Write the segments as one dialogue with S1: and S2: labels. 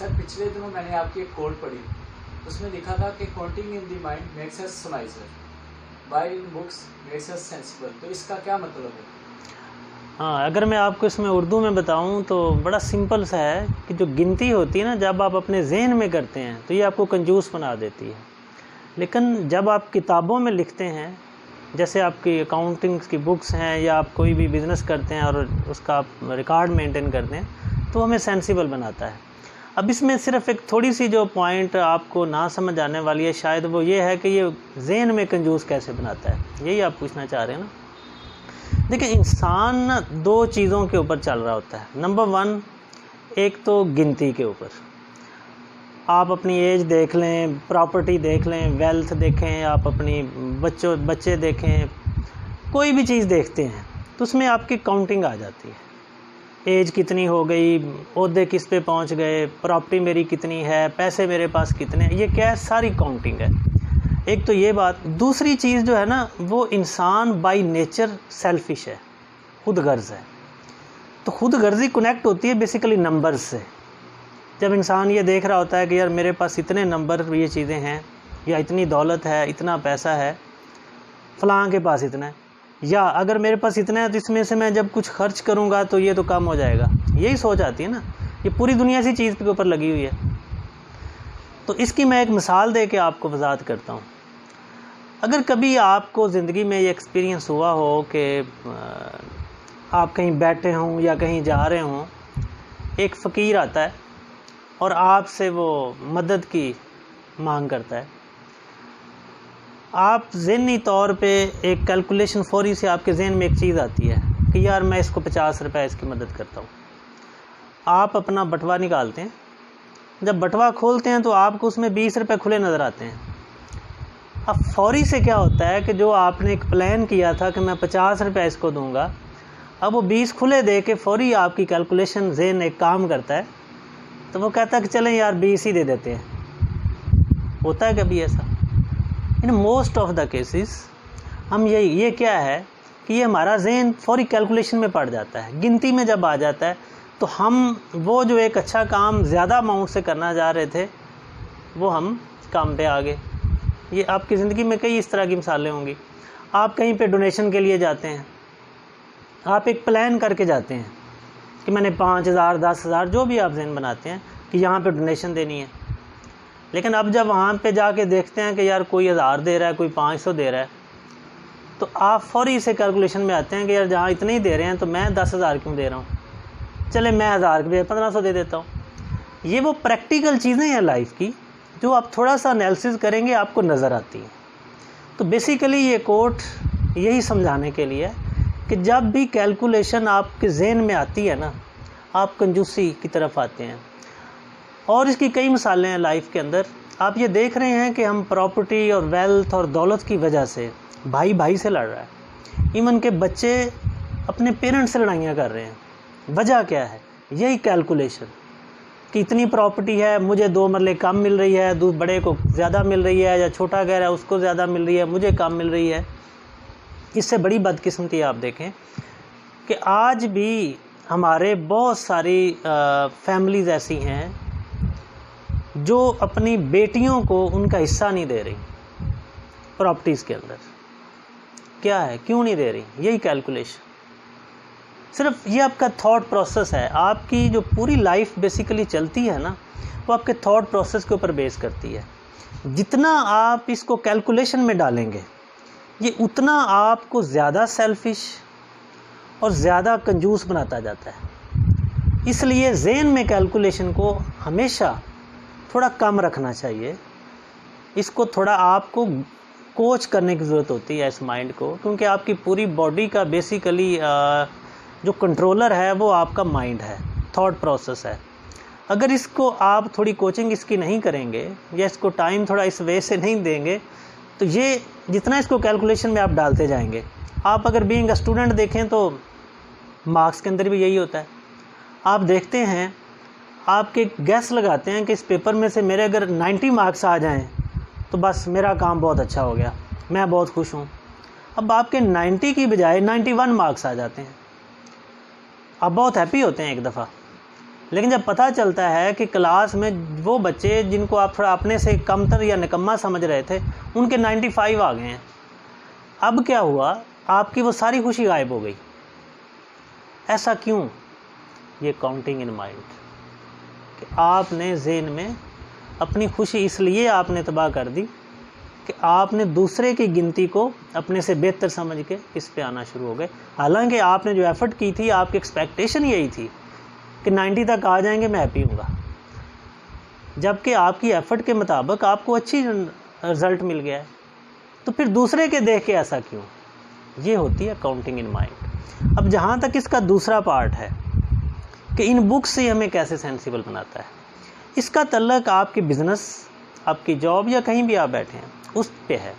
S1: Sir पिछले दिनों मैंने आपकी एक कोट पढ़ी, उसमें लिखा था कि counting in the mind makes us wiser, by in books makes us sensible. तो इसका क्या मतलब है?
S2: हाँ, अगर मैं आपको इसमें उर्दू में बताऊं तो बड़ा सिंपल सा है कि जो गिनती होती है ना, जब आप अपने जहन में करते हैं तो ये आपको कंजूस बना देती है, लेकिन जब आप किताबों में लिखते हैं, जैसे आपकी अकाउंटिंग्स की बुक्स हैं या आप कोई भी बिज़नेस करते हैं और उसका आप रिकॉर्ड मेंटेन करते हैं, तो हमें सेंसिबल बनाता है। अब इसमें सिर्फ एक थोड़ी सी जो पॉइंट आपको ना समझ आने वाली है शायद, वो ये है कि ये जहन में कंजूस कैसे बनाता है, यही आप पूछना चाह रहे हैं ना। देखिए, इंसान ना दो चीज़ों के ऊपर चल रहा होता है। नंबर वन, एक तो गिनती के ऊपर। आप अपनी एज देख लें, प्रॉपर्टी देख लें, वेल्थ देखें, आप अपनी बच्चे देखें, कोई भी चीज़ देखते हैं तो उसमें आपकी काउंटिंग आ जाती है। एज कितनी हो गई, ओहदे किस पे पहुंच गए, प्रॉपर्टी मेरी कितनी है, पैसे मेरे पास कितने, ये क्या है, सारी काउंटिंग है। एक तो ये बात। दूसरी चीज़ जो है ना, वो इंसान बाय नेचर सेल्फिश है, खुद गर्ज है। तो खुद गर्जी कनेक्ट होती है बेसिकली नंबर्स से। जब इंसान ये देख रहा होता है कि यार मेरे पास इतने नंबर, ये चीज़ें हैं, या इतनी दौलत है, इतना पैसा है, फ़लाँ के पास इतना है, या अगर मेरे पास इतना है तो इसमें से मैं जब कुछ खर्च करूँगा तो ये तो कम हो जाएगा, यही सोच आती है ना। ये पूरी दुनिया इसी चीज़ के ऊपर लगी हुई है। तो इसकी मैं एक मिसाल दे के आपको वजाहत करता हूँ। अगर कभी आपको ज़िंदगी में ये एक्सपीरियंस हुआ हो कि आप कहीं बैठे हों या कहीं जा रहे हों, एक फ़कीर आता है और आपसे वो मदद की मांग करता है, आप ज़हनी तौर पे एक कैलकुलेशन फ़ौरी से आपके जहन में एक चीज़ आती है कि यार मैं इसको 50 रुपये इसकी मदद करता हूँ। आप अपना बटवा निकालते हैं, जब बटवा खोलते हैं तो आपको उसमें 20 रुपये खुले नज़र आते हैं। अब फ़ौरी से क्या होता है कि जो आपने एक प्लान किया था कि मैं 50 रुपये इसको दूंगा, अब वो 20 खुले दे के फ़ौरी आपकी कैलकुलेशन जहन एक काम करता है, तो वो कहता है कि चलें यार 20 ही दे देते हैं। होता है कभी ऐसा? In most of the cases हम ये क्या है कि ये हमारा जहन फ़ौरी कैलकुलेशन में पड़ जाता है, गिनती में जब आ जाता है तो हम वो जो एक अच्छा काम ज़्यादा अमाउंट से करना जा रहे थे, वो हम काम पे आ गए। ये आपकी ज़िंदगी में कई इस तरह की मिसालें होंगी। आप कहीं पे डोनेशन के लिए जाते हैं, आप एक प्लान करके जाते हैं कि मैंने 5,000 10,000 जो भी आप जहन बनाते हैं कि यहाँ पे डोनेशन देनी है, लेकिन अब जब वहाँ पे जाके देखते हैं कि यार कोई 1,000 दे रहा है, कोई 500 दे रहा है, तो आप फ़ौरी से कैलकुलेशन में आते हैं कि यार जहाँ इतने ही दे रहे हैं तो मैं 10,000 क्यों दे रहा हूँ, चले मैं 1,000 के 1,500 दे देता हूँ। ये वो प्रैक्टिकल चीज़ें हैं लाइफ की जो आप थोड़ा सा एनालिसिस करेंगे आपको नज़र आती हैं। तो बेसिकली ये कोट यही समझाने के लिए है कि जब भी कैलकुलेशन आपके जहन में आती है ना, आप कंजूसी की तरफ आते हैं। और इसकी कई मिसालें हैं लाइफ के अंदर। आप ये देख रहे हैं कि हम प्रॉपर्टी और वेल्थ और दौलत की वजह से भाई भाई से लड़ रहा है, इवन के बच्चे अपने पेरेंट्स से लड़ाइयाँ कर रहे हैं। वजह क्या है? यही कैलकुलेशन कि इतनी प्रॉपर्टी है, मुझे 2 मरले कम मिल रही है, बड़े को ज़्यादा मिल रही है, या छोटा कह रहा है उसको ज़्यादा मिल रही है, मुझे कम मिल रही है। इससे बड़ी बदकिस्मती आप देखें कि आज भी हमारे बहुत सारी फैमिलीज़ ऐसी हैं जो अपनी बेटियों को उनका हिस्सा नहीं दे रही प्रॉपर्टीज़ के अंदर। क्या है, क्यों नहीं दे रही? यही कैलकुलेशन। सिर्फ ये आपका थॉट प्रोसेस है। आपकी जो पूरी लाइफ बेसिकली चलती है ना, वो आपके थॉट प्रोसेस के ऊपर बेस करती है। जितना आप इसको कैलकुलेशन में डालेंगे, ये उतना आपको ज़्यादा सेल्फिश और ज़्यादा कंजूस बनाता जाता है। इसलिए ज़हन में कैलकुलेशन को हमेशा थोड़ा कम रखना चाहिए। इसको थोड़ा आपको कोच करने की ज़रूरत होती है इस माइंड को, क्योंकि आपकी पूरी बॉडी का बेसिकली जो कंट्रोलर है वो आपका माइंड है, थॉट प्रोसेस है। अगर इसको आप थोड़ी कोचिंग इसकी नहीं करेंगे या इसको टाइम थोड़ा इस वे से नहीं देंगे, तो ये जितना इसको कैलकुलेशन में आप डालते जाएंगे, आप अगर बीइंग अ स्टूडेंट देखें तो मार्क्स के अंदर भी यही होता है। आप देखते हैं, आपके गैस लगाते हैं कि इस पेपर में से मेरे अगर 90 मार्क्स आ जाएं तो बस मेरा काम बहुत अच्छा हो गया, मैं बहुत खुश हूँ। अब आपके 90 की बजाय 91 मार्क्स आ जाते हैं, आप बहुत हैप्पी होते हैं एक दफ़ा। लेकिन जब पता चलता है कि क्लास में वो बच्चे जिनको आप थोड़ा अपने से कमतर या निकम्मा समझ रहे थे उनके 95 आ गए हैं, अब क्या हुआ, आपकी वो सारी खुशी गायब हो गई। ऐसा क्यों? ये काउंटिंग इन माइंड, कि आपने ज़हन में अपनी खुशी इसलिए आपने तबाह कर दी कि आपने दूसरे की गिनती को अपने से बेहतर समझ के इस पे आना शुरू हो गए। हालांकि आपने जो एफ़र्ट की थी, आपकी एक्सपेक्टेशन यही थी कि 90 तक आ जाएंगे, मैं हैप्पी हूँगा, जबकि आपकी एफ़र्ट के मुताबिक आपको अच्छी रिज़ल्ट मिल गया है। तो फिर दूसरे के देख के ऐसा क्यों? ये होती है काउंटिंग इन माइंड। अब जहाँ तक इसका दूसरा पार्ट है कि इन बुक्स से हमें कैसे सेंसिबल बनाता है, इसका तल्लक आपके बिज़नेस, आपकी जॉब या कहीं भी आप बैठे हैं उस पे है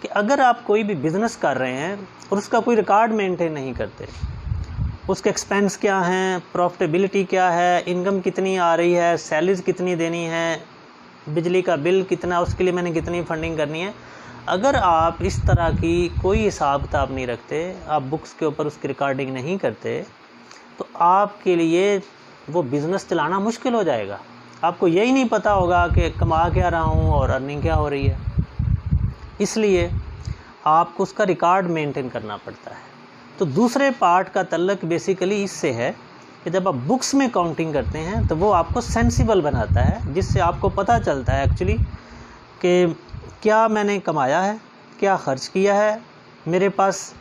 S2: कि अगर आप कोई भी बिज़नेस कर रहे हैं और उसका कोई रिकॉर्ड मेंटेन नहीं करते, उसके एक्सपेंस क्या हैं, प्रॉफिटेबिलिटी क्या है, इनकम कितनी आ रही है, सैलरीज कितनी देनी है, बिजली का बिल कितना, उसके लिए मैंने कितनी फंडिंग करनी है, अगर आप इस तरह की कोई हिसाब किताब नहीं रखते, आप बुक्स के ऊपर उसकी रिकॉर्डिंग नहीं करते, तो आपके लिए वो बिज़नेस चलाना मुश्किल हो जाएगा। आपको यही नहीं पता होगा कि कमा क्या रहा हूँ और अर्निंग क्या हो रही है। इसलिए आपको उसका रिकॉर्ड मेंटेन करना पड़ता है। तो दूसरे पार्ट का तल्लक बेसिकली इससे है कि जब आप बुक्स में काउंटिंग करते हैं तो वो आपको सेंसिबल बनाता है, जिससे आपको पता चलता है एक्चुअली कि क्या मैंने कमाया है, क्या ख़र्च किया है, मेरे पास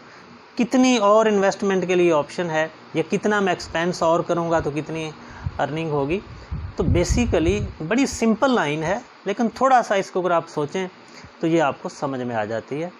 S2: कितनी और इन्वेस्टमेंट के लिए ऑप्शन है, या कितना मैं एक्सपेंस और करूँगा तो कितनी अर्निंग होगी। तो बेसिकली बड़ी सिंपल लाइन है, लेकिन थोड़ा सा इसको अगर आप सोचें तो ये आपको समझ में आ जाती है।